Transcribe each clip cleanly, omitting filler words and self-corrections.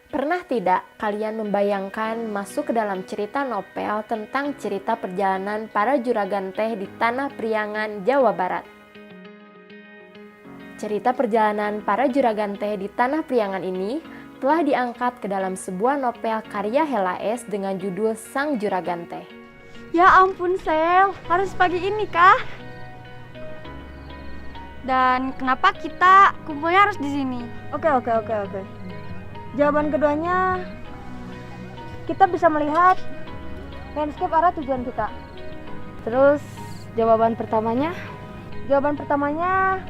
Pernah tidak kalian membayangkan masuk ke dalam cerita novel tentang cerita perjalanan para juragan teh di Tanah Priangan, Jawa Barat? Cerita perjalanan para juragan teh di Tanah Priangan ini telah diangkat ke dalam sebuah novel karya Hella S. dengan judul Sang Juragan Teh. Ya ampun Sel, harus pagi ini kah? Dan kenapa kita kumpulnya harus di sini? Oke. Jawaban keduanya, kita bisa melihat landscape arah tujuan kita. Terus jawaban pertamanya? Jawaban pertamanya,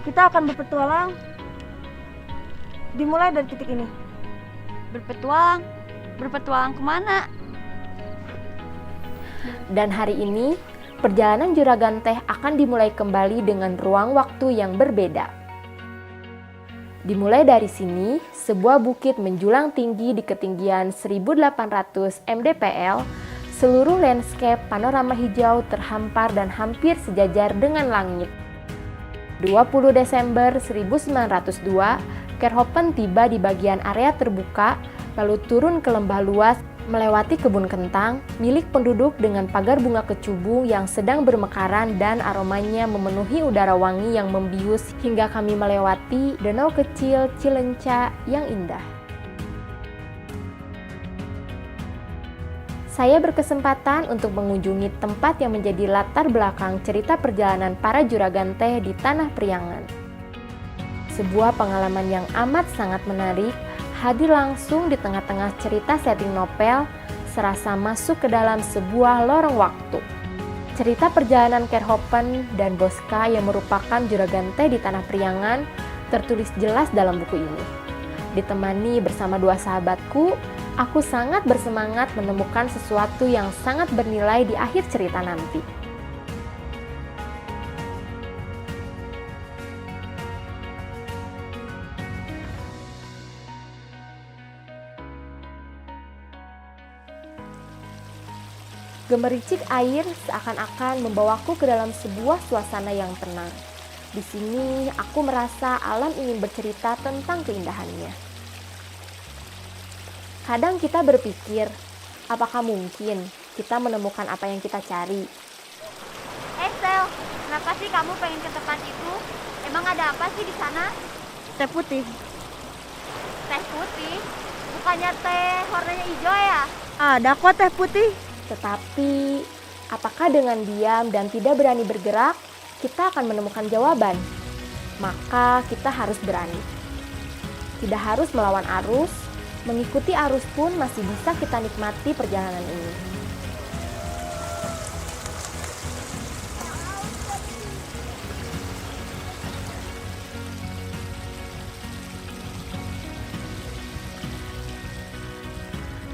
kita akan berpetualang dimulai dari titik ini. Berpetualang? Berpetualang kemana? Dan hari ini, perjalanan juragan teh akan dimulai kembali dengan ruang waktu yang berbeda. Dimulai dari sini, sebuah bukit menjulang tinggi di ketinggian 1800 mdpl, seluruh landscape panorama hijau terhampar dan hampir sejajar dengan langit. 20 Desember 1902, Kerhopen tiba di bagian area terbuka, lalu turun ke lembah luas, melewati kebun kentang, milik penduduk dengan pagar bunga kecubung yang sedang bermekaran dan aromanya memenuhi udara wangi yang membius hingga kami melewati danau kecil Cilenca yang indah. Saya berkesempatan untuk mengunjungi tempat yang menjadi latar belakang cerita perjalanan para juragan teh di Tanah Priangan. Sebuah pengalaman yang amat sangat menarik, hadir langsung di tengah-tengah cerita setting novel, serasa masuk ke dalam sebuah lorong waktu. Cerita perjalanan Kerhopen dan Boska yang merupakan juragan teh di Tanah Priangan tertulis jelas dalam buku ini. Ditemani bersama dua sahabatku, aku sangat bersemangat menemukan sesuatu yang sangat bernilai di akhir cerita nanti. Gemericik air seakan-akan membawaku ke dalam sebuah suasana yang tenang. Di sini aku merasa alam ingin bercerita tentang keindahannya. Kadang kita berpikir, apakah mungkin kita menemukan apa yang kita cari? Sel, kenapa sih kamu pengen ke tempat itu? Emang ada apa sih di sana? Teh putih. Teh putih? Bukannya teh warnanya hijau ya? Ada kok teh putih. Tetapi, apakah dengan diam dan tidak berani bergerak, kita akan menemukan jawaban? Maka kita harus berani. Tidak harus melawan arus, mengikuti arus pun masih bisa kita nikmati perjalanan ini.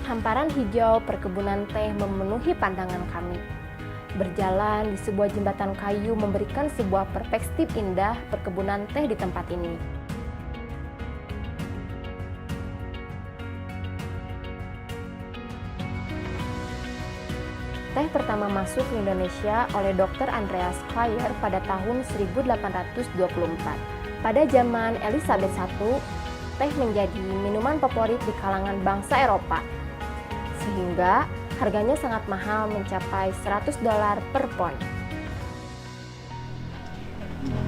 Hamparan hijau perkebunan teh memenuhi pandangan kami. Berjalan di sebuah jembatan kayu memberikan sebuah perspektif indah perkebunan teh di tempat ini. Teh pertama masuk ke Indonesia oleh Dr. Andreas Klyer pada tahun 1824. Pada zaman Elizabeth I, teh menjadi minuman favorit di kalangan bangsa Eropa. Sehingga harganya sangat mahal mencapai $100 per pon.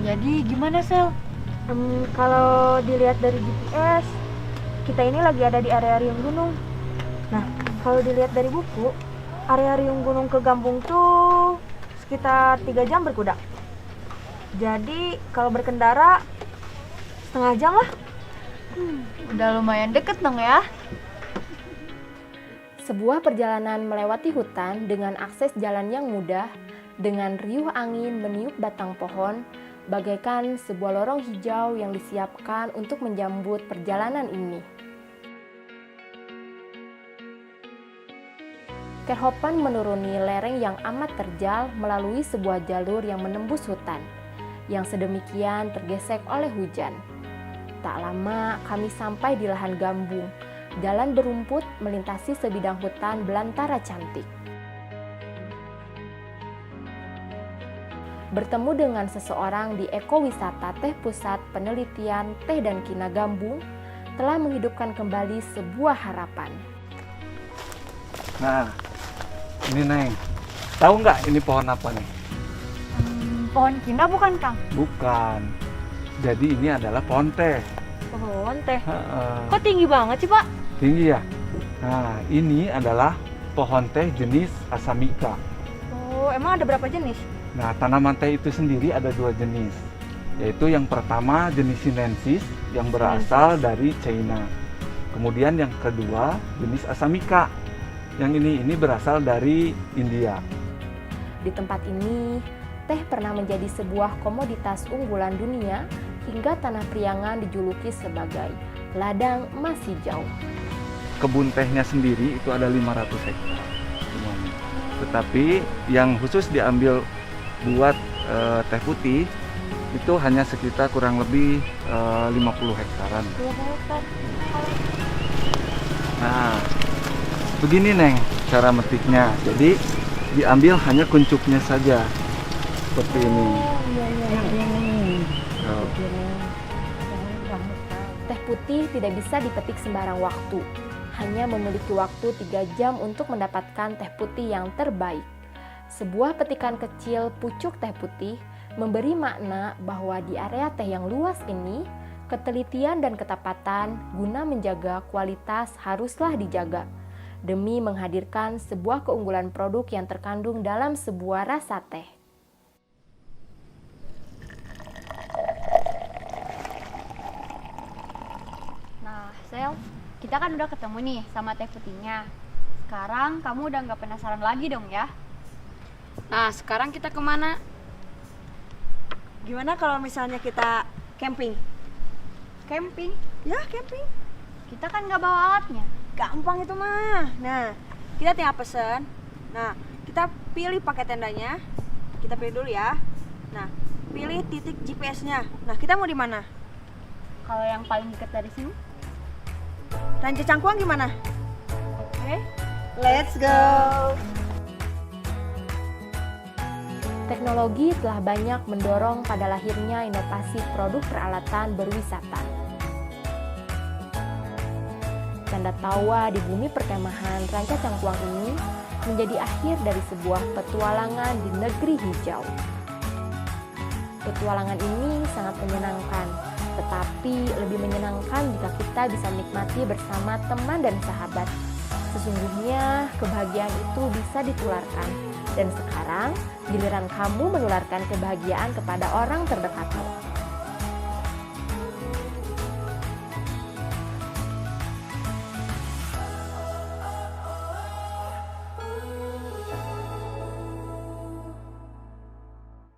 Jadi gimana Sel? Kalau dilihat dari GPS, kita ini lagi ada di area riung gunung. Nah, kalau dilihat dari buku, area riung gunung ke Gambung tuh sekitar 3 jam berkuda. Jadi kalau berkendara setengah jam lah. Udah lumayan deket dong ya. Sebuah perjalanan melewati hutan dengan akses jalan yang mudah, dengan riuh angin meniup batang pohon, bagaikan sebuah lorong hijau yang disiapkan untuk menjambut perjalanan ini. Kerhopen menuruni lereng yang amat terjal melalui sebuah jalur yang menembus hutan, yang sedemikian tergesek oleh hujan. Tak lama kami sampai di lahan gambung. Jalan berumput melintasi sebidang hutan belantara cantik. Bertemu dengan seseorang di ekowisata teh pusat penelitian teh dan kina Gambung, telah menghidupkan kembali sebuah harapan. Nah, ini Neng. Tahu nggak ini pohon apa nih? Pohon kinda bukan, Kang? Bukan. Jadi ini adalah pohon teh. Pohon teh. Heeh. Kok tinggi banget sih, Pak? Tinggi ya? Nah, ini adalah pohon teh jenis Asamika. Oh, emang ada berapa jenis? Nah, tanaman teh itu sendiri ada 2 jenis. Yaitu yang pertama jenis sinensis yang berasal dari China. Kemudian yang kedua jenis Asamika. Yang ini berasal dari India. Di tempat ini, teh pernah menjadi sebuah komoditas unggulan dunia hingga Tanah Priangan dijuluki sebagai ladang emas hijau. Kebun tehnya sendiri itu ada 500 hektar semuanya. Tetapi yang khusus diambil buat teh putih itu hanya sekitar kurang lebih 50 hektaran. Nah, begini Neng cara metiknya. Jadi diambil hanya kuncupnya saja seperti ini. Oh. Teh putih tidak bisa dipetik sembarang waktu. Hanya memiliki waktu 3 jam untuk mendapatkan teh putih yang terbaik. Sebuah petikan kecil pucuk teh putih memberi makna bahwa di area teh yang luas ini, ketelitian dan ketepatan guna menjaga kualitas haruslah dijaga, demi menghadirkan sebuah keunggulan produk yang terkandung dalam sebuah rasa teh. Nah, Sel, kita kan udah ketemu nih sama teh putihnya. Sekarang kamu udah nggak penasaran lagi dong ya? Nah, sekarang kita kemana? Gimana kalau misalnya kita camping? Camping. Ya, camping. Kita kan nggak bawa alatnya. Gampang itu mah. Nah, kita tinggal pesen. Nah, kita pilih pakai tendanya. Kita pilih dulu ya. Nah, pilih titik GPS-nya. Nah, kita mau di mana? Kalau yang paling dekat dari sini? Ranca Cangkuang gimana? Oke. Let's go. Teknologi telah banyak mendorong pada lahirnya inovasi produk peralatan berwisata. Canda tawa di bumi perkemahan Ranca Cangkuang ini menjadi akhir dari sebuah petualangan di negeri hijau. Petualangan ini sangat menyenangkan, tetapi lebih menyenangkan jika kita bisa menikmati bersama teman dan sahabat. Sesungguhnya kebahagiaan itu bisa ditularkan, dan sekarang giliran kamu menularkan kebahagiaan kepada orang terdekatmu.